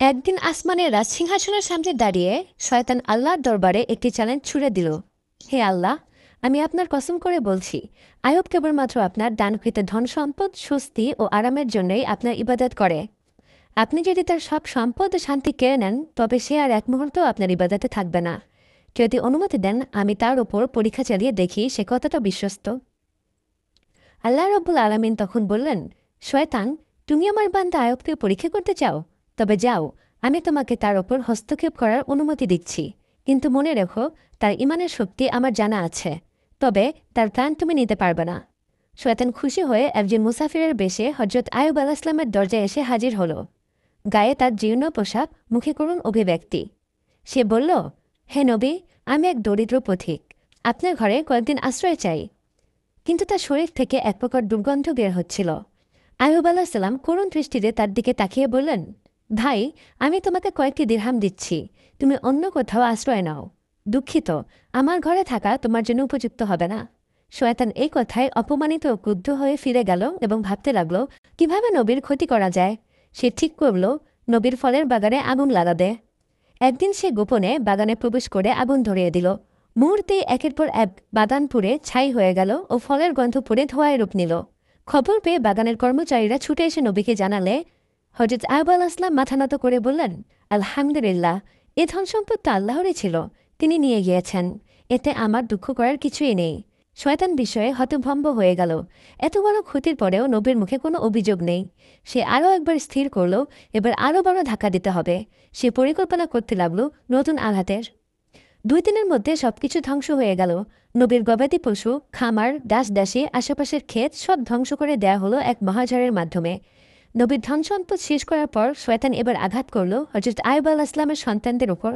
একদিন আসমানের রাজ সিংহাসনের সামনে দাঁড়িয়ে শয়তান আল্লাহর দরবারে একটি চ্যালেঞ্জ ছুড়ে দিল। হে আল্লাহ, আমি আপনার কসম করে বলছি, আয়ুব কেবলমাত্র আপনার দানকৃত ধন সম্পদ, স্বস্তি ও আরামের জন্যই আপনার ইবাদত করে। আপনি যদি তার সব সম্পদ ও শান্তি কেড়ে নেন, তবে সে আর এক মুহূর্ত আপনার ইবাদতে থাকবে না। যদি অনুমতি দেন, আমি তার ওপর পরীক্ষা চালিয়ে দেখি সে কতটা বিশ্বস্ত। আল্লাহ রব্বুল আলামিন তখন বললেন, শয়তান, তুমি আমার বান্দা আয়ুবকে পরীক্ষা করতে চাও? তবে যাও, আমি তোমাকে তার ওপর হস্তক্ষেপ করার অনুমতি দিচ্ছি। কিন্তু মনে রেখো, তার ইমানের শক্তি আমার জানা আছে, তবে তার প্রাণ তুমি নিতে পারবে না। শয়তান খুশি হয়ে একজন মুসাফিরের বেশে হজরত আয়ুব আলাইহিসসালামের দরজায় এসে হাজির হল। গায়ে তার জীর্ণ পোশাক, মুখে করুণ অভিব্যক্তি। সে বলল, হে নবী, আমি এক দরিদ্র পথিক, আপনার ঘরে কয়েকদিন আশ্রয় চাই। কিন্তু তার শরীর থেকে এক প্রকার দুর্গন্ধ বের হচ্ছিল। আয়ুব আলাইহিসসালাম করুণ দৃষ্টিতে তার দিকে তাকিয়ে বললেন, ভাই, আমি তোমাকে কয়েকটি দিরহাম দিচ্ছি, তুমি অন্য কোথাও আশ্রয় নাও। দুঃখিত, আমার ঘরে থাকা তোমার জন্য উপযুক্ত হবে না। শয়তান এই কথায় অপমানিত ও ক্রুদ্ধ হয়ে ফিরে গেল এবং ভাবতে লাগল কিভাবে নবীর ক্ষতি করা যায়। সে ঠিক করল নবীর ফলের বাগানে আগুন লাগাবে। একদিন সে গোপনে বাগানে প্রবেশ করে আগুন ধরিয়ে দিল। মুহূর্তেই একের পর এক বাগান পুড়ে ছাই হয়ে গেল ও ফলের গন্ধ পুড়ে ধোঁয়ায় রূপ নিল। খবর পেয়ে বাগানের কর্মচারীরা ছুটে এসে নবীকে জানালে হযরত আয়ুব আলাইহিসসালাম মাথা নত করে বললেন, আলহামদুলিল্লাহ, এ ধন সম্পদ তো আল্লাহরই ছিল, তিনি নিয়ে গিয়েছেন, এতে আমার দুঃখ করার কিছুই নেই। শয়তান বিষয়ে হতভম্ব হয়ে গেল। এত বড় ক্ষতির পরেও নবীর মুখে কোনো অভিযোগ নেই। সে আরও একবার স্থির করল, এবার আরও বড় ধাক্কা দিতে হবে। সে পরিকল্পনা করতে লাগল নতুন আঘাতের। 2 দিনের মধ্যে সবকিছু ধ্বংস হয়ে গেল। নবীর গবাদি পশু, খামার, দাসদাসী, আশেপাশের ক্ষেত সব ধ্বংস করে দেয়া হলো এক মহাঝড়ের মাধ্যমে। নবীর ধন সম্পদ শেষ করার পর শয়তান এবার আঘাত করল হযরত আয়ুব আলাইহিসসালামের সন্তানদের উপর।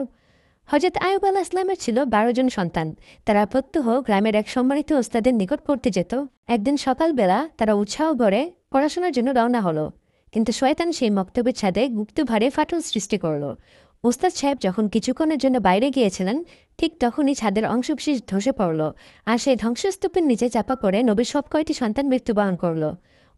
হযরত আয়ুব আলাইহিসসালামের ছিল 12 জন সন্তান। তারা প্রত্যহ গ্রামের এক সম্মানিত ওস্তাদের নিকট পড়তে যেত। একদিন সকালবেলা তারা উৎসাহ ভরে পড়াশোনার জন্য রওনা হলো। কিন্তু শয়তান সেই মক্তবের ছাদে গুপ্তভাবে ফাটল সৃষ্টি করল। ওস্তাদ সাহেব যখন কিছুক্ষণের জন্য বাইরে গিয়েছিলেন, ঠিক তখনই ছাদের অংশবিশেষ ধসে পড়ল, আর সেই ধ্বংসস্তূপের নিচে চাপা পড়ে নবীর সব কয়টি সন্তান মৃত্যুবরণ করল।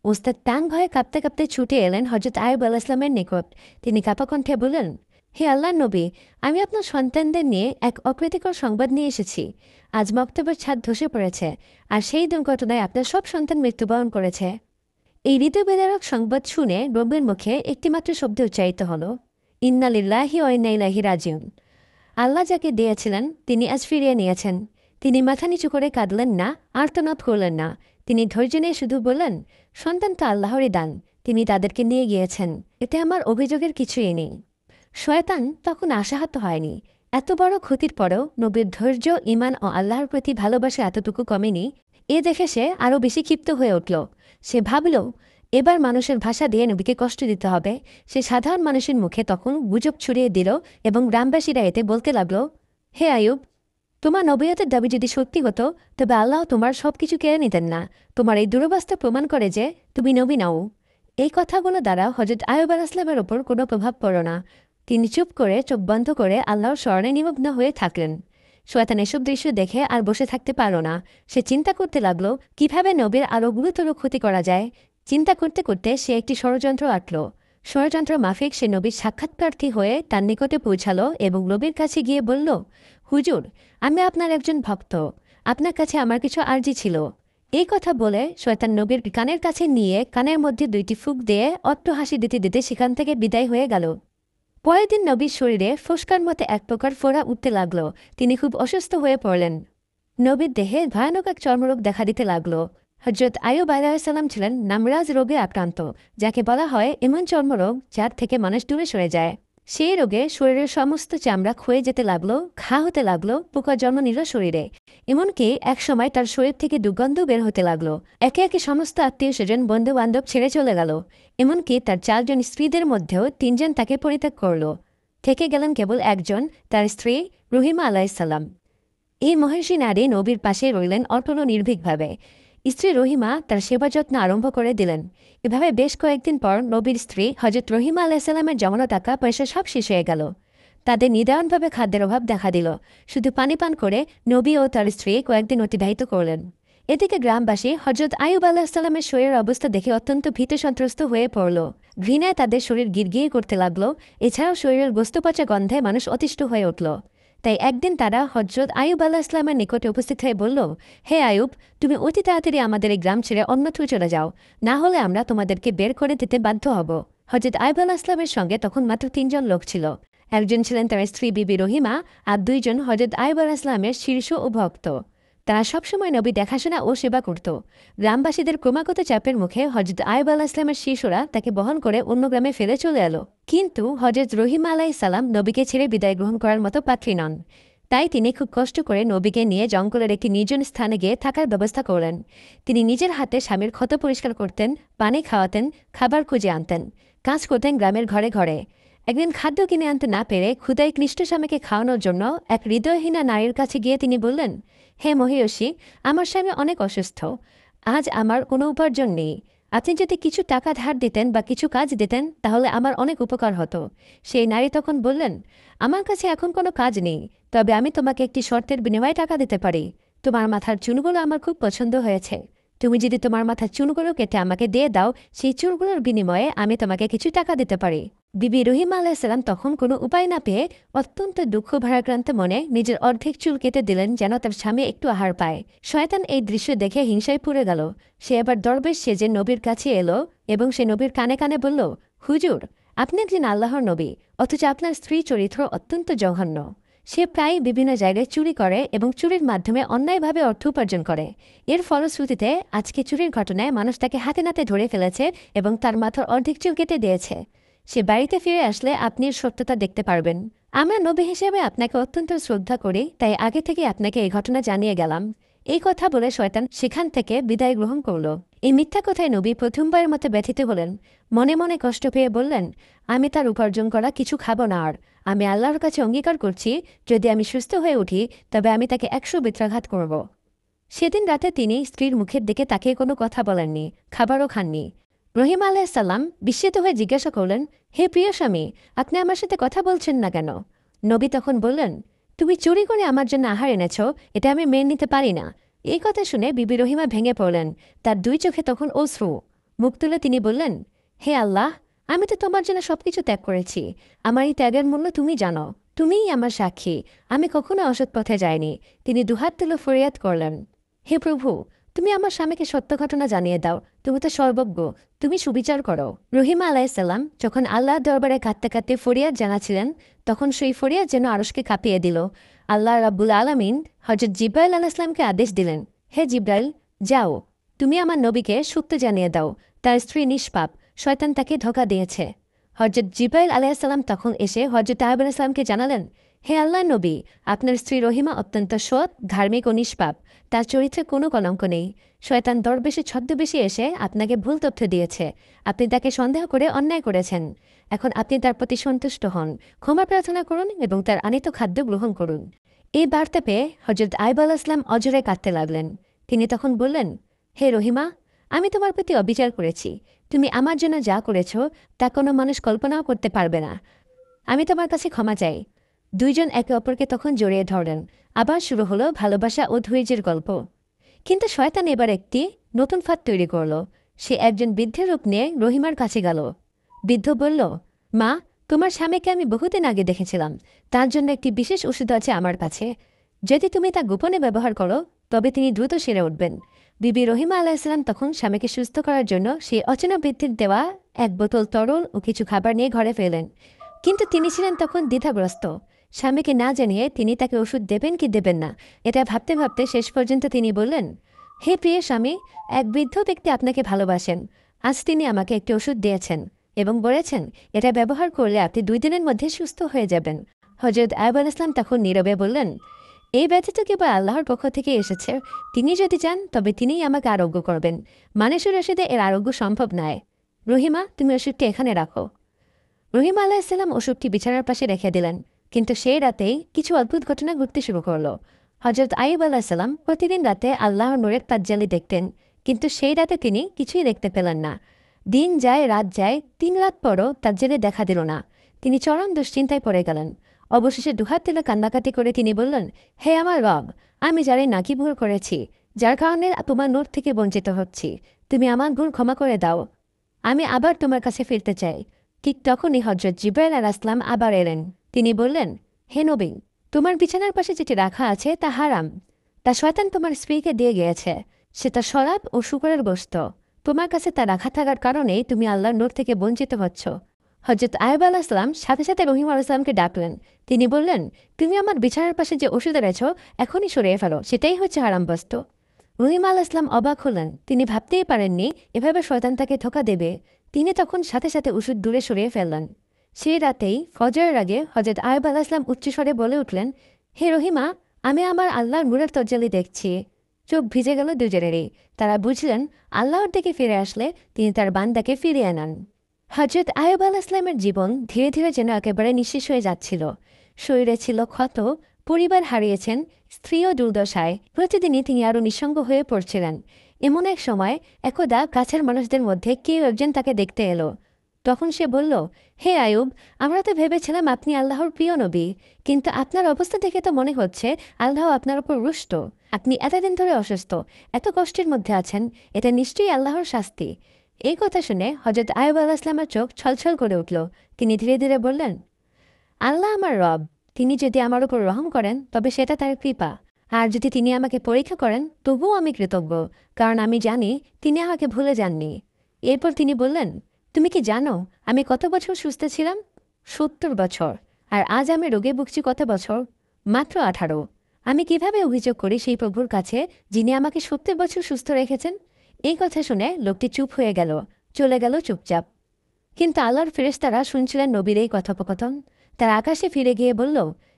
ওস্তাদ টাং ভয়ে কাঁপতে কাঁপতে ছুটে এলেন হযরত আয়ুব আলাইহিসসালামের নিকট। তিনি কাঁপা কণ্ঠে বললেন, হে আল্লাহর নবী, আমি আপনার সন্তানদের নিয়ে এক অপ্রীতিকর সংবাদ নিয়ে এসেছি। আজ মক্তবের ছাদ ধসে পড়েছে, আর সেই দুর্ঘটনায় আপনার সব সন্তান মৃত্যুবরণ করেছে। এই হৃদয়বিদারক সংবাদ শুনে নবীর মুখে একটিমাত্র শব্দ উচ্চারিত হল, ইন্না লিল্লাহি ওয়া ইন্না ইলাইহি রাজিউন। আল্লাহ যাকে দিয়েছিলেন তিনি আজ ফিরিয়ে নিয়েছেন। তিনি মাথা নিচু করে কাঁদলেন না, আর্তনাদ করলেন না। তিনি ধৈর্য নিয়ে শুধু বললেন, সন্তান তো আল্লাহরই দান, তিনি তাদেরকে নিয়ে গিয়েছেন, এতে আমার অভিযোগের কিছুই নেই। শয়তান তখন আশাহত হয়নি। এত বড় ক্ষতির পরেও নবীর ধৈর্য, ঈমান ও আল্লাহর প্রতি ভালোবাসা এতটুকু কমেনি। এ দেখে সে আরও বেশি ক্ষিপ্ত হয়ে উঠল। সে ভাবল, এবার মানুষের ভাষা দিয়ে নবীকে কষ্ট দিতে হবে। সে সাধারণ মানুষের মুখে তখন গুজব ছড়িয়ে দিল এবং গ্রামবাসীরা এতে বলতে লাগল, হে আয়ুব, তোমার নবীয়তের দাবি যদি সত্যি হতো, তবে আল্লাহ তোমার সব কিছু কেড়ে নিতেন না। তোমার এই দুরবস্থা প্রমাণ করে যে তুমি নবী নাও। এই কথাগুলো দ্বারা হযরত আয়ুব আলাইহিসসালামের ওপর কোনো প্রভাব পড়ল না। তিনি চুপ করে চোখ বন্ধ করে আল্লাহর স্মরণে নিমগ্ন হয়ে থাকলেন। শয়তান এসব দৃশ্য দেখে আর বসে থাকতে পারল না। সে চিন্তা করতে লাগল কিভাবে নবীর আরও গুরুতর ক্ষতি করা যায়। চিন্তা করতে করতে সে একটি ষড়যন্ত্র আঁটল। ষড়যন্ত্র মাফিক সে নবীর সাক্ষাৎপ্রার্থী হয়ে তার নিকটে পৌঁছালো এবং নবীর কাছে গিয়ে বলল, হুজুর, আমি আপনার একজন ভক্ত, আপনার কাছে আমার কিছু আর্জি ছিল। এই কথা বলে শয়তান নবীর কানের কাছে নিয়ে কানের মধ্যে 2টি ফুঁক দিয়ে অট্ট হাসি দিতে দিতে সেখান থেকে বিদায় হয়ে গেল। পরের দিন নবীর শরীরে ফোস্কার মতো এক প্রকার ফোড়া উঠতে লাগল। তিনি খুব অসুস্থ হয়ে পড়লেন। নবীর দেহে ভয়ানক এক চর্মরোগ দেখা দিতে লাগল। হযরত আয়ুব আলাইহিসসালাম ছিলেন নামরাজ রোগে আক্রান্ত, যাকে বলা হয় এমন চর্মরোগ যার থেকে মানুষ দূরে সরে যায়। সেই রোগে শরীরের সমস্ত চামড়া ক্ষয়ে যেতে লাগলো, ঘা হতে লাগলো, পোকা জন্ম নিল শরীরে। এমনকি একসময় তার শরীর থেকে দুর্গন্ধ বের হতে লাগলো। একে একে সমস্ত আত্মীয় স্বজন, বন্ধু বান্ধব ছেড়ে চলে গেল। এমনকি তার 4 জন স্ত্রীদের মধ্যেও 3 জন তাকে পরিত্যাগ করল। থেকে গেলেন কেবল একজন, তার স্ত্রী রহিমা আলাইহিসসালাম। এই মহিষী নারী নবীর পাশে রইলেন অটল নির্ভীকভাবে। স্ত্রী রহিমা তার সেবা যত্ন আরম্ভ করে দিলেন। এভাবে বেশ কয়েকদিন পর নবীর স্ত্রী হযরত রহিমা আলাইহিসসালামের জমানো টাকা পয়সা সব শেষ হয়ে গেল। তাদের নিদারুণভাবে খাদ্যের অভাব দেখা দিল। শুধু পানি পান করে নবী ও তার স্ত্রী কয়েকদিন অতিবাহিত করলেন। এদিকে গ্রামবাসী হজরত আইয়ুব আলাহিসাল্লামের শরীরের অবস্থা দেখে অত্যন্ত ভীত সন্ত্রস্ত হয়ে পড়ল। ঘৃণায় তাদের শরীর গিরগিয়ে করতে লাগল। এছাড়াও শরীরের গোস্তপচা গন্ধে মানুষ অতিষ্ঠ হয়ে উঠল। তাই একদিন তারা হজরত আইয়ুব আলাহিসাল্লামের নিকটে উপস্থিত হয়ে বলল, হে আইয়ুব, তুমি অতি তাড়াতাড়ি আমাদের এই গ্রাম ছেড়ে অন্যত্র চলে যাও, না হলে আমরা তোমাদেরকে বের করে দিতে বাধ্য হব। হজরত আইয়ুব আলাহিসাল্লামের সঙ্গে তখন মাত্র ৩ জন লোক ছিল। একজন ছিলেন তার স্ত্রী বিবি রহিমা, আর 2 জন হজরত আইয়ুব আলাহিসাল্লামের শীর্ষ ও ভক্ত। তারা সবসময় নবী দেখাশোনা ও সেবা করত। গ্রামবাসীদের ক্রমাগত চাপের মুখে হজরত আইয়ুব আলাহিসাল্লামের শিশুরা তাকে বহন করে অন্য গ্রামে ফেলে চলে এলো। কিন্তু হজরত রহিমা আলাইসাল্লাম নবীকে ছেড়ে বিদায় গ্রহণ করার মতো পাত্রী নন। তাই তিনি খুব কষ্ট করে নবীকে নিয়ে জঙ্গলের একটি নির্জন স্থানে গিয়ে থাকার ব্যবস্থা করলেন। তিনি নিজের হাতে স্বামীর ক্ষত পরিষ্কার করতেন, পানি খাওয়াতেন, খাবার খুঁজে আনতেন, কাজ করতেন গ্রামের ঘরে ঘরে। একদিন খাদ্য কিনে আনতে না পেরে ক্ষুধায় ক্লিষ্ট স্বামীকে খাওয়ানোর জন্য এক হৃদয়হীনা নারীর কাছে গিয়ে তিনি বললেন, হে মহিয়সী, আমার স্বামী অনেক অসুস্থ, আজ আমার কোনো উপার্জন নেই। আপনি যদি কিছু টাকা ধার দিতেন বা কিছু কাজ দিতেন তাহলে আমার অনেক উপকার হতো। সেই নারী তখন বললেন, আমার কাছে এখন কোনো কাজ নেই, তবে আমি তোমাকে একটি শর্তের বিনিময়ে টাকা দিতে পারি। তোমার মাথার চুলগুলো আমার খুব পছন্দ হয়েছে। তুমি যদি তোমার মাথার চুলগুলো কেটে আমাকে দিয়ে দাও, সেই চুলগুলোর বিনিময়ে আমি তোমাকে কিছু টাকা দিতে পারি। বিবি রহিমা আলাইসাল্লাম তখন কোনো উপায় না পেয়ে অত্যন্ত দুঃখ ভারাক্রান্ত মনে নিজের অর্ধেক চুল কেটে দিলেন যেন তার স্বামী একটু আহার পায়। শয়তান এই দৃশ্য দেখে হিংসায় পুড়ে গেল। সে আবার দরবেশ সেজে নবীর কাছে এলো এবং সে নবীর কানে কানে বলল, হুজুর, আপনি একজন আল্লাহর নবী, অথচ আপনার স্ত্রী চরিত্র অত্যন্ত জঘন্য। সে প্রায় বিভিন্ন জায়গায় চুরি করে এবং চুরির মাধ্যমে অন্যায়ভাবে অর্থ উপার্জন করে। এর ফলশ্রুতিতে আজকে চুরির ঘটনায় মানুষ তাকে হাতে নাতে ধরে ফেলেছে এবং তার মাথার অর্ধেক চুল কেটে দিয়েছে। সে বাড়িতে ফিরে আসলে আপনি এর সত্যতা দেখতে পারবেন। আমরা নবী হিসেবে আপনাকে অত্যন্ত শ্রদ্ধা করি, তাই আগে থেকে আপনাকে এই ঘটনা জানিয়ে গেলাম। এই কথা বলে শয়তান সেখান থেকে বিদায় গ্রহণ করল। এই মিথ্যা কথায় নবী প্রথমবারের মতো ব্যথিত হলেন। মনে মনে কষ্ট পেয়ে বললেন, আমি তার উপার্জন করা কিছু খাবো না। আর আমি আল্লাহর কাছে অঙ্গীকার করছি, যদি আমি সুস্থ হয়ে উঠি তবে আমি তাকে 100 বেত্রাঘাত করব। সেদিন রাতে তিনি স্ত্রীর মুখের দিকে তাকিয়ে কোনো কথা বলেননি, খাবারও খাননি। রহিমা আলাইসাল্লাম বিস্মিত হয়ে জিজ্ঞাসা করলেন, হে প্রিয় স্বামী, আপনি আমার সাথে কথা বলছেন না কেন? নবী তখন বললেন, তুমি চুরি করে আমার জন্য আহার এনেছ, এটা আমি মেনে নিতে পারি না। এই কথা শুনে বিবি রহিমা ভেঙে পড়লেন। তার 2 চোখে তখন অশ্রু। মুখ তুলে তিনি বললেন, হে আল্লাহ, আমি তো তোমার জন্য সবকিছু ত্যাগ করেছি। আমার এই ত্যাগের মূল্য তুমি জানো, তুমিই আমার সাক্ষী। আমি কখনো অসৎ পথে যাইনি। তিনি দুহাত তুলে ফরিয়াদ করলেন, হে প্রভু, তুমি আমার স্বামীকে সত্য ঘটনা জানিয়ে দাও, তুমি তো সর্বজ্ঞ, তুমি সুবিচার করো। রহিমা আলাইসাল্লাম যখন আল্লাহর দরবারে কাঁদতে কাঁদতে ফরিয়াদ জানাছিলেন, তখন সেই ফরিয়াদ যেন আরশকে কাঁপিয়ে দিল। আল্লাহ রাব্বুল আলামিন হযরত জিবরাইল আলাইহিসসালামকে আদেশ দিলেন, হে জিবরাইল, যাও, তুমি আমার নবীকে সত্য জানিয়ে দাও, তার স্ত্রী নিষ্পাপ, শয়তান তাকে ধোঁকা দিয়েছে। হযরত জিবরাইল আলাইহিসসালাম তখন এসে হযরত আইয়ুব আলাইহিসসালামকে জানালেন, হে আল্লাহর নবী, আপনার স্ত্রী রহিমা অত্যন্ত সৎ, ধার্মিক ও নিষ্পাপ, তার চরিত্রে কোনো কলঙ্ক নেই। শয়তান দরবেশে ছদ্মবেশে এসে আপনাকে ভুল তথ্য দিয়েছে। আপনি তাকে সন্দেহ করে অন্যায় করেছেন। এখন আপনি তার প্রতি সন্তুষ্ট হন, ক্ষমা প্রার্থনা করুন এবং তার আনিত খাদ্য গ্রহণ করুন। এই বার্তা পেয়ে হযরত আইয়ুব আলাইহিসসালাম অজরে কাঁদতে লাগলেন। তিনি তখন বললেন, হে রহিমা, আমি তোমার প্রতি অবিচার করেছি। তুমি আমার জন্য যা করেছ তা কোনো মানুষ কল্পনাও করতে পারবে না। আমি তোমার কাছে ক্ষমা চাই। 2 জন একে অপরকে তখন জড়িয়ে ধরলেন। আবার শুরু হলো ভালোবাসা ও ধৈর্যের গল্প। কিন্তু শয়তান এবার একটি নতুন ফাঁদ তৈরি করল। সে একজন বৃদ্ধের রূপ নিয়ে রহিমার কাছে গেল। বৃদ্ধ বলল, মা, তোমার স্বামীকে আমি বহুদিন আগে দেখেছিলাম। তার জন্য একটি বিশেষ ওষুধ আছে আমার কাছে। যদি তুমি তা গোপনে ব্যবহার করো তবে তিনি দ্রুত সেরে উঠবেন। বিবি রহিমা আলাইহিসসালাম তখন স্বামীকে সুস্থ করার জন্য সেই অচেনা বৃদ্ধির দেওয়া 1 বোতল তরল ও কিছু খাবার নিয়ে ঘরে ফেলেন। কিন্তু তিনি ছিলেন তখন দ্বিধাগ্রস্ত। স্বামীকে না জানিয়ে তিনি তাকে ওষুধ দেবেন কি দেবেন না, এটা ভাবতে ভাবতে শেষ পর্যন্ত তিনি বললেন, হে প্রিয় স্বামী, এক বৃদ্ধ ব্যক্তি আপনাকে ভালোবাসেন। আজ তিনি আমাকে একটি ওষুধ দিয়েছেন এবং বলেছেন এটা ব্যবহার করলে আপনি 2 দিনের মধ্যে সুস্থ হয়ে যাবেন। হযরত আইয়ুব আলাইহিসসালাম তখন নীরবে বললেন, এই ব্যথা তো কেবল আল্লাহর পক্ষ থেকে এসেছে। তিনি যদি চান তবে তিনিই আমাকে আরোগ্য করবেন। মানুষের ওষুধে এর আরোগ্য সম্ভব নয়। রহিমা, তুমি ওষুধটি এখানে রাখো। রহিমা আলাইহিসসালাম ওষুধটি বিছানার পাশে রেখে দিলেন। কিন্তু সেই রাতেই কিছু অদ্ভুত ঘটনা ঘটতে শুরু করল। হযরত আইয়ুব আলাইহিসসালাম প্রতিদিন রাতে আল্লাহর নূরের তাজ্জালি দেখতেন, কিন্তু সেই রাতে তিনি কিছুই দেখতে পেলেন না। দিন যায়, রাত যায়, 3 রাত পরও তাজ্জালি দেখা দিল না। তিনি চরম দুশ্চিন্তায় পড়ে গেলেন। অবশেষে দুহাত তুলে কান্নাকাটি করে তিনি বললেন, হে আমার রব, আমি জানি না কি ভুল করেছি, যার কারণে তোমার নূর থেকে বঞ্চিত হচ্ছি। তুমি আমার ভুল ক্ষমা করে দাও। আমি আবার তোমার কাছে ফিরতে চাই। ঠিক তখনই হযরত জিবরাইল আলাইহিস সালাম আবার এলেন। তিনি বললেন, হে নবী, তোমার বিছানার পাশে যেটি রাখা আছে তা হারাম। তা শয়তান তোমার স্ত্রীকে দিয়ে গিয়েছে। সেটা শরাব ও শুকরের গোশত। তোমার কাছে তা রাখা থাকার কারণেই তুমি আল্লাহর নূর থেকে বঞ্চিত হচ্ছ। হযরত আইয়ুব আলাইহিস সালাম সাথে সাথে রহিম আলাইহিস সালামকে ডাকলেন। তিনি বললেন, তুমি আমার বিছানার পাশে যে ওষুধ এনেছ এখনই সরিয়ে ফেলো, সেটাই হচ্ছে হারাম বস্তু। রহিম আলাইহিস সালাম অবাক হলেন। তিনি ভাবতেই পারেননি এভাবে শয়তান তাকে ধোঁকা দেবে। তিনি তখন সাথে সাথে ওষুধ দূরে সরিয়ে ফেললেন। সেই রাতেই ফজরের আগে হযরত আইয়ুব আলাইহিস সালাম উচ্চস্বরে বলে উঠলেন, হে রহিমা, আমি আমার আল্লাহর নূরের তজ্জালি দেখছি। চোখ ভিজে গেল দুজনেরই। তারা বুঝলেন আল্লাহর দিকে ফিরে আসলে তিনি তার বান্দাকে ফিরিয়ে আনান। হযরত আইয়ুব আলাইহিস সালামের জীবন ধীরে ধীরে যেন একেবারে নিঃশেষ হয়ে যাচ্ছিল। শরীরে ছিল ক্ষত, পরিবার হারিয়েছেন, স্ত্রীও দুর্দশায়। প্রতিদিনই তিনি আরও নিঃসঙ্গ হয়ে পড়ছিলেন। এমন এক সময় একদা কাছের মানুষদের মধ্যে কেউ একজন তাকে দেখতে এলো। তখন সে বলল, হে আইয়ুব, আমরা তো ভেবেছিলাম আপনি আল্লাহর প্রিয় নবী, কিন্তু আপনার অবস্থা দেখে তো মনে হচ্ছে আল্লাহ আপনার উপর রুষ্ট। আপনি এতদিন ধরে অসুস্থ, এত কষ্টের মধ্যে আছেন, এটা নিশ্চয়ই আল্লাহর শাস্তি। এই কথা শুনে হযরত আইয়ুব আলাইহিস সালামের চোখ ছলছল করে উঠল। তিনি ধীরে ধীরে বললেন, আল্লাহ আমার রব। তিনি যদি আমার উপর রহম করেন তবে সেটা তার কৃপা। আর যদি তিনি আমাকে পরীক্ষা করেন তবুও আমি কৃতজ্ঞ, কারণ আমি জানি তিনি আমাকে ভুলে যাননি। এরপর তিনি বললেন, তুমি কি জানো আমি কত বছর সুস্থ ছিলাম? ৭০ বছর। আর আজ আমি রোগে ভুগছি কত বছর? মাত্র ১৮। আমি কিভাবে অভিযোগ করি সেই প্রভুর কাছে যিনি আমাকে ৭০ বছর সুস্থ রেখেছেন? এই কথা শুনে লোকটি চুপ হয়ে গেল, চলে গেল চুপচাপ। কিন্তু আল্লাহর ফেরেশতারা শুনছিলেন নবীর এই কথোপকথন। তার আকাশে ফিরে গিয়ে বলল,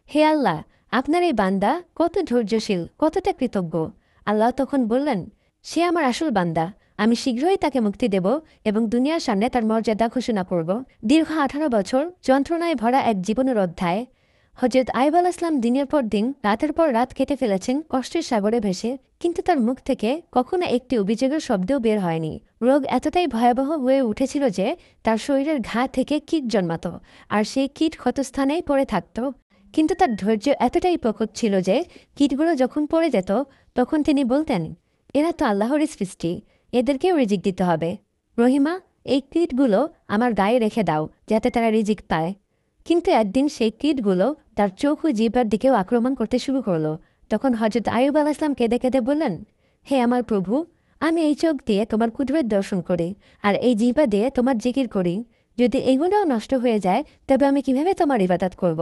হে আল্লাহ, আপনার এই বান্দা কত ধৈর্যশীল, কতটা কৃতজ্ঞ। আল্লাহ তখন বললেন, সে আমার আসল বান্দা। আমি শীঘ্রই তাকে মুক্তি দেব এবং দুনিয়ার সামনে তার মর্যাদা ঘোষণা করব। দীর্ঘ ১৮ বছর যন্ত্রণায় ভরা এক জীবনের অধ্যায়। হযরত আইয়ুব আলাইহিস সালাম দিনের পর দিন, রাতের পর রাত কেটে ফেলেছেন কষ্টের সাগরে ভেসে, কিন্তু তার মুখ থেকে কখনো একটি অভিযোগের শব্দও বের হয়নি। রোগ এতটাই ভয়াবহ হয়ে উঠেছিল যে তার শরীরের ঘা থেকে কীট জন্মাত, আর সেই কীট ক্ষতস্থানেই পড়ে থাকত। কিন্তু তার ধৈর্য এতটাই প্রকট ছিল যে কীটগুলো যখন পড়ে যেত তখন তিনি বলতেন, এরা তো আল্লাহরই সৃষ্টি, এদেরকেও রিজিক দিতে হবে। রহিমা, এই কীটগুলো আমার গায়ে রেখে দাও যাতে তারা রিজিক পায়। কিন্তু একদিন সেই কীটগুলো তার চোখ ও জিহ্বার দিকেও আক্রমণ করতে শুরু করলো। তখন হযরত আইয়ুব আলাইহিস সালাম কেঁদে কেঁদে বললেন, হে আমার প্রভু, আমি এই চোখ দিয়ে তোমার কুদরত দর্শন করি, আর এই জিহ্বা দিয়ে তোমার জিকির করি। যদি এগুলোও নষ্ট হয়ে যায় তবে আমি কিভাবে তোমার ইবাদত করব?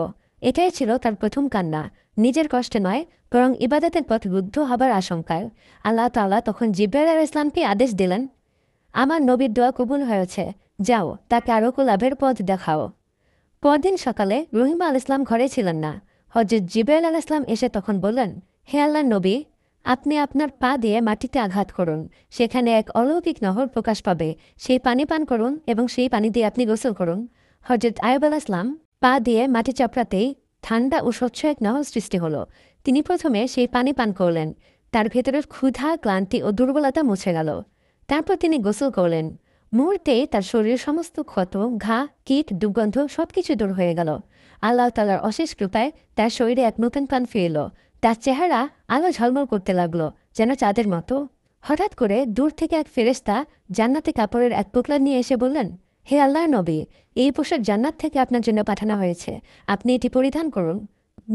এটাই ছিল তার প্রথম কান্না, নিজের কষ্টে নয়, বরং ইবাদতের পথ রুদ্ধ হবার আশঙ্কায়। আল্লাহ তাআলা তখন জিবরাইল আলাইহিস সালামকে আদেশ দিলেন, আমার নবীর দোয়া কবুল হয়েছে, যাও তাকে আরোগ্য লাভের পথ দেখাও। পরদিন সকালে রহিমা আল ইসলাম ঘরে ছিলেন না। হযরত জিবরাইল আলাইহিস সালাম এসে তখন বললেন, হে আল্লাহর নবী, আপনি আপনার পা দিয়ে মাটিতে আঘাত করুন, সেখানে এক অলৌকিক নহর প্রকাশ পাবে। সেই পানি পান করুন এবং সেই পানি দিয়ে আপনি গোসল করুন। হযরত আইয়ুব আলাইহিস সালাম পা দিয়ে মাটি চাপড়াতেই ঠান্ডা ও স্বচ্ছ এক নহর সৃষ্টি হলো। তিনি প্রথমে সেই পানি পান করলেন। তার ভেতরের ক্ষুধা, ক্লান্তি ও দুর্বলতা মুছে গেল। তারপর তিনি গোসল করলেন। মুহূর্তেই তার শরীরের সমস্ত ক্ষত, ঘা, কীট, দুর্গন্ধ সবকিছু দূর হয়ে গেল। আল্লাহ তাআলার অশেষ কৃপায় তার শরীরে এক নতুন প্রাণ ফিরল। তার চেহারা আলো ঝলমল করতে লাগলো, যেন চাঁদের মতো। হঠাৎ করে দূর থেকে এক ফেরেশতা জান্নাতি কাপড়ের এক টুকরা নিয়ে এসে বললেন, হে আল্লাহর নবী, এই পোশাক জান্নাত থেকে আপনার জন্য পাঠানো হয়েছে, আপনি এটি পরিধান করুন।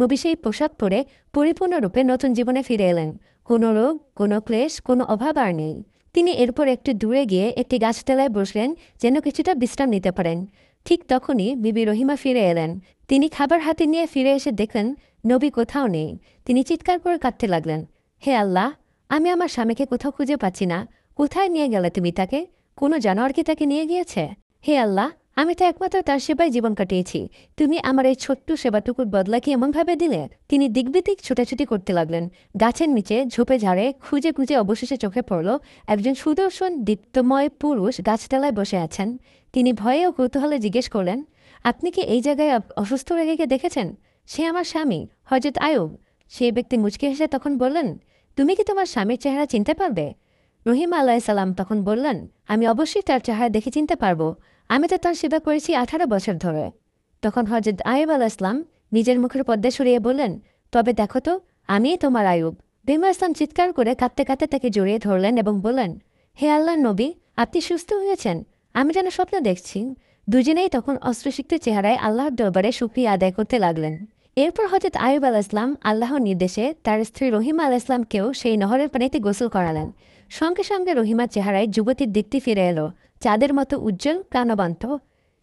নবী সেই পোশাক পরে পরিপূর্ণরূপে নতুন জীবনে ফিরে এলেন। কোনো রোগ, কোনো ক্লেশ, কোনো অভাব আর নেই। তিনি এরপর একটু দূরে গিয়ে একটি গাছতলায় বসলেন যেন কিছুটা বিশ্রাম নিতে পারেন। ঠিক তখনই বিবি রহিমা ফিরে এলেন। তিনি খাবার হাতে নিয়ে ফিরে এসে দেখলেন নবী কোথাও নেই। তিনি চিৎকার করে কাঁদতে লাগলেন, হে আল্লাহ, আমি আমার স্বামীকে কোথাও খুঁজে পাচ্ছি না। কোথায় নিয়ে গেলে তুমি তাকে? কোনো জানোয়ার কি তাকে নিয়ে গিয়েছে? হে আল্লাহ, আমি তো একমাত্র তার সেবায় জীবন কাটিয়েছি। তুমি আমার এই ছোট্ট সেবাটুকুর বদলা কি এমনভাবে দিলে? তিনি দিকবিদিক ছোটাছুটি করতে লাগলেন। গাছের নিচে ঝোপে ঝাড়ে খুঁজে খুঁজে অবশেষে চোখে পড়ল একজন সুদর্শন দীপ্তময় পুরুষ গাছতলায় বসে আছেন। তিনি ভয়ে ও কৌতূহলে জিজ্ঞেস করলেন, আপনি কি এই জায়গায় অসুস্থ রোগীকে দেখেছেন? সে আমার স্বামী, হযরত আইয়ুব। সেই ব্যক্তি মুচকি হেসে তখন বললেন, তুমি কি তোমার স্বামীর চেহারা চিনতে পারবে? রহিমা আলাইহিস সালাম তখন বললেন, আমি অবশ্যই তার চেহারা দেখে চিনতে পারবো। আমি তো তার সেবা করেছি 18 বছর ধরে। তখন হযরত আইয়ুব আলাইহিস সালাম নিজের মুখের পর্দা সরিয়ে বললেন, তবে দেখো তো, আমিই তোমার আইয়ুব। ইব্রাহিম ইসলাম চিৎকার করে কাঁদতে কাঁদতে তাকে জড়িয়ে ধরলেন এবং বললেন, হে আল্লাহর নবী, আপনি সুস্থ হয়েছেন? আমি যেন স্বপ্ন দেখছি। দুজনেই তখন অস্ত্রসিক্ত চেহারায় আল্লাহর দরবারে শুকরিয়া আদায় করতে লাগলেন। এরপর হযরত আইয়ুব আলাইহিস সালাম আল্লাহর নির্দেশে তার স্ত্রী রহিমা আলাইহিস সালামকেও সেই নহরের পানিতে গোসল করালেন। সঙ্গে সঙ্গে রহিমার চেহারায় যুবতীর দিকটি ফিরে এলো, চাঁদের মতো উজ্জ্বল প্রাণবন্ত।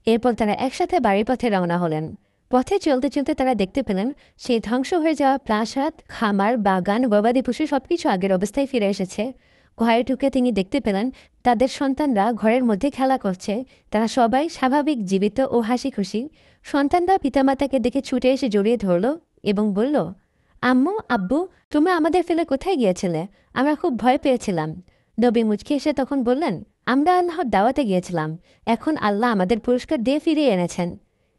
এরপর তারা একসাথে বাড়ির পথে রওনা হলেন। পথে চলতে চলতে তারা দেখতে পেলেন সেই ধ্বংস হয়ে যাওয়া প্রাসাদ, খামার, বাগান, গবাদি পশু সবকিছু আগের অবস্থায় ফিরে এসেছে। ঘরে ঢুকে তিনি দেখতে পেলেন তাদের সন্তানরা ঘরের মধ্যে খেলা করছে। তারা সবাই স্বাভাবিক, জীবিত ও হাসি খুশি। সন্তানরা পিতামাতাকে দেখে ছুটে এসে জড়িয়ে ধরল এবং বলল, আম্মু, আব্বু, তোমরা আমাদের ফেলে কোথায় গিয়েছিলে? আমরা খুব ভয় পেয়েছিলাম। নবী মুচকি এসে তখন বললেন, আমরা আল্লাহর দাওয়াতে গিয়েছিলাম। এখন আল্লাহ আমাদের পুরস্কার দিয়ে ফিরিয়ে এনেছেন।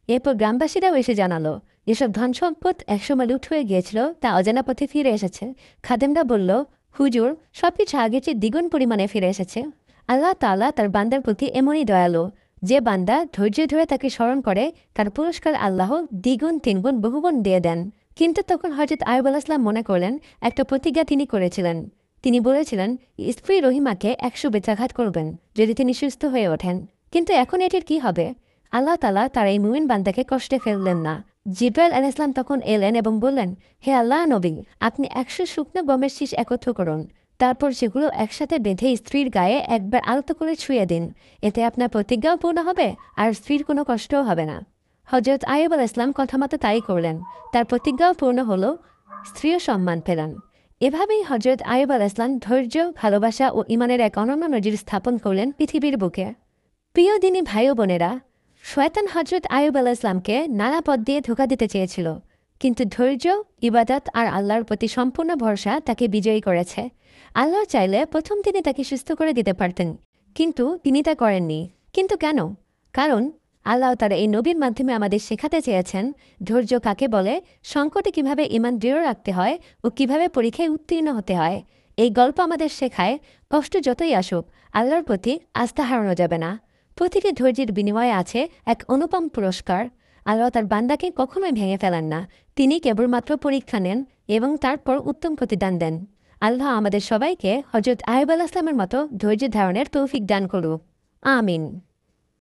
এরপর গ্রামবাসীরাও এসে জানালো, যেসব ধন সম্পদ একসময় লুট হয়ে গিয়েছিল তা অজানা পথে ফিরে এসেছে। খাদেমরা বলল, হুজুর, সবকিছু আগের চেয়ে দ্বিগুণ পরিমাণে ফিরে এসেছে। আল্লাহ তাআলা তার বান্দার প্রতি এমনই দয়ালু। যে বান্দা ধৈর্য ধরে তাকে স্মরণ করে, তার পুরস্কার আল্লাহ দ্বিগুণ, তিনগুণ, বহুগুণ দিয়ে দেন। কিন্তু তখন হযরত আইয়ুব আলাইহিস সালাম মনে করলেন একটা প্রতিজ্ঞা তিনি করেছিলেন। তিনি বলেছিলেন স্ত্রী রহিমাকে ১০০ বেত্রাঘাত করবেন যদি তিনি সুস্থ হয়ে ওঠেন। কিন্তু এখন এটির কি হবে? আল্লাহ তাআলা তার এই মুমিন বান্দাকে কষ্টে ফেললেন না। জিবরাইল আলাইহিস সালাম তখন এলেন এবং বললেন, হে আল্লাহ নবী, আপনি ১০০ শুকনো গমের শীষ একত্র করুন। তারপর সেগুলো একসাথে বেঁধে স্ত্রীর গায়ে একবার আলতো করে ছুঁয়ে দিন। এতে আপনার প্রতিজ্ঞাও পূর্ণ হবে আর স্ত্রীর কোনো কষ্টও হবে না। হযরত আইয়ুব আলাইহিস সালাম কথামতো তাই করলেন। তার প্রতিজ্ঞাও পূর্ণ হলো, স্ত্রীও সম্মান পেলেন। এভাবেই হযরত আইয়ুব আলাইহিস সালাম ধৈর্য, ভালোবাসা ও ঈমানের এক অনন্য নজির স্থাপন করলেন পৃথিবীর বুকে। প্রিয় দিনী ভাই ও বোনেরা, শয়তান হযরত আইয়ুব আলাইহিস সালামকে নানা পথ দিয়ে ধোঁকা দিতে চেয়েছিল, কিন্তু ধৈর্য, ইবাদত আর আল্লাহর প্রতি সম্পূর্ণ ভরসা তাকে বিজয়ী করেছে। আল্লাহ চাইলে প্রথম দিনে তাকে সুস্থ করে দিতে পারতেন, কিন্তু তিনি তা করেননি। কিন্তু কেন? কারণ আল্লাহ তার এই নবীর মাধ্যমে আমাদের শেখাতে চেয়েছেন ধৈর্য কাকে বলে, সংকটে কিভাবে ঈমান দৃঢ় রাখতে হয় ও কিভাবে পরীক্ষায় উত্তীর্ণ হতে হয়। এই গল্প আমাদের শেখায় কষ্ট যতই আসুক, আল্লাহর প্রতি আস্থা হারানো যাবে না। প্রতিটি ধৈর্যের বিনিময়ে আছে এক অনুপম পুরস্কার। আল্লাহ তার বান্দাকে কখনোই ভেঙে ফেলেন না। তিনি কেবলমাত্র পরীক্ষা নেন এবং তারপর উত্তম প্রতিদান দেন। আল্লাহ আমাদের সবাইকে হযরত আইয়ুব আলাইহিস সালামের মতো ধৈর্য ধারণের তৌফিক দান করুক। আমিন।